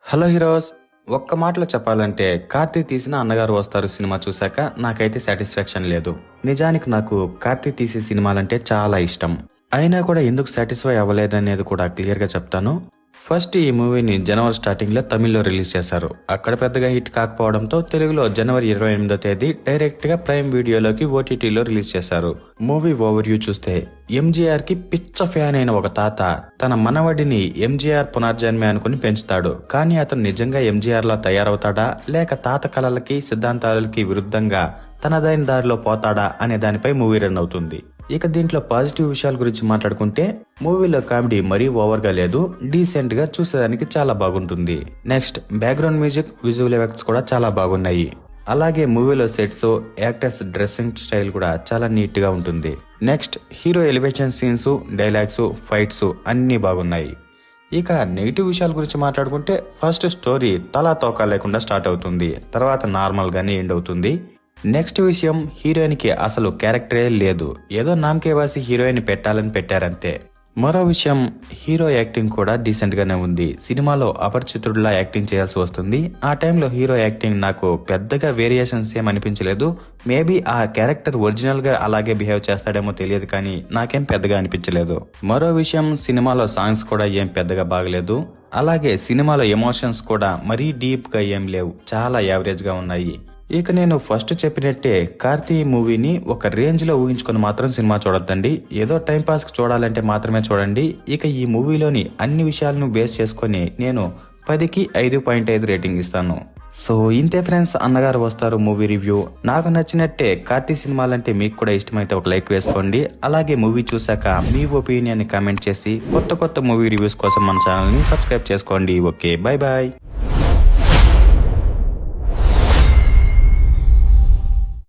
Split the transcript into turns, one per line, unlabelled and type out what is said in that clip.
Hello heroes, ఒక్క మాటలో చెప్పాలంటే కార్తీ తీసిన అన్నగారు వస్తారు సినిమా చూశాక నాకైతే సాటిస్ఫాక్షన్ లేదు. నిజానికి నాకు కార్తీ తీసే సినిమాలంటే చాలా ఇష్టం. అయినా కూడా ఎందుకు సాటిస్ఫై అవ్వలేదనేది కూడా క్లియర్గా చెప్తాను. ఫస్ట్ ఈ మూవీని జనవరి స్టార్టింగ్ లో తమిళ్లో రిలీజ్ చేశారు. అక్కడ పెద్దగా హిట్ కాకపోవడంతో తెలుగులో జనవరి 28వ తేదీ డైరెక్ట్ గా ప్రైమ్ వీడియోలోకి ఓటీటీలో రిలీజ్ చేశారు. మూవీ ఓవర్ వ్యూ చూస్తే ఎంజీఆర్ కి పిచ్చ ఫ్యాన్ అయిన ఒక తాత తన మనవడిని ఎంజీఆర్ పునర్జన్మే అనుకుని పెంచుతాడు. కానీ అతను నిజంగా ఎంజీఆర్ లా తయారవుతాడా లేక తాత కళలకి సిద్ధాంతాలకి విరుద్ధంగా తనదైన దారిలో పోతాడా అనే దానిపై మూవీ రన్ అవుతుంది. ఇక దీంట్లో పాజిటివ్ విషయాల గురించి మాట్లాడుకుంటే మూవీలో కామెడీ మరీ ఓవర్ గా లేదు, డీసెంట్ గా చూసేదానికి చాలా బాగుంటుంది. Next background music, visual effects కూడా చాలా బాగున్నాయి. అలాగే మూవీలో సెట్స్, యాక్టర్స్ డ్రెస్సింగ్ స్టైల్ కూడా చాలా నీట్ గా ఉంటుంది. Next hero elevation scenes, dialogues, fights అన్ని బాగున్నాయి. ఇక నెగిటివ్ విషయాల గురించి మాట్లాడుకుంటే ఫస్ట్ స్టోరీ తలా తోక లేకుండా స్టార్ట్ అవుతుంది, తర్వాత నార్మల్ గానే ఎండ్ అవుతుంది. నెక్స్ట్ విషయం, హీరోయిన్ కి అసలు క్యారెక్టరే లేదు, ఏదో నామకే వాసి హీరోయిన్ పెట్టాలని పెట్టారంతే. మరో విషయం, హీరో యాక్టింగ్ కూడా డీసెంట్ గానే ఉంది. సినిమాలో అపరిచితుడిలా యాక్టింగ్ చేయాల్సి వస్తుంది. ఆ టైంలో హీరో యాక్టింగ్ నాకు పెద్దగా వేరియేషన్స్ ఏం అనిపించలేదు. మేబీ ఆ క్యారెక్టర్ ఒరిజినల్ గా అలాగే బిహేవ్ చేస్తాడేమో తెలియదు, కానీ నాకేం పెద్దగా అనిపించలేదు. మరో విషయం, సినిమాలో సాంగ్స్ కూడా ఏం పెద్దగా బాగలేదు. అలాగే సినిమాలో ఎమోషన్స్ కూడా మరీ డీప్ గా ఏం లేవు, చాలా యావరేజ్ గా ఉన్నాయి. ఇక నేను ఫస్ట్ చెప్పినట్టే కార్తీ మూవీని ఒక రేంజ్ లో ఊహించుకొని మాత్రం సినిమా చూడొద్దండి. ఏదో టైం పాస్ కి చూడాలంటే మాత్రమే చూడండి. ఇక ఈ మూవీలోని అన్ని విషయాలను బేస్ చేసుకొని నేను 10కి 5.5 రేటింగ్ ఇస్తాను. సో ఇంతే ఫ్రెండ్స్, అన్నగారు వస్తారు మూవీ రివ్యూ. నాకు నచ్చినట్టే కార్తీ సినిమాలంటే మీకు కూడా ఇష్టమైతే ఒక లైక్ వేసుకోండి. అలాగే మూవీ చూసాక మీ ఒపీనియన్ కామెంట్ చేసి కొత్త మూవీ రివ్యూస్ కోసం మన ఛానల్ ని సబ్స్క్రైబ్ చేసుకోండి. Okay, bye bye.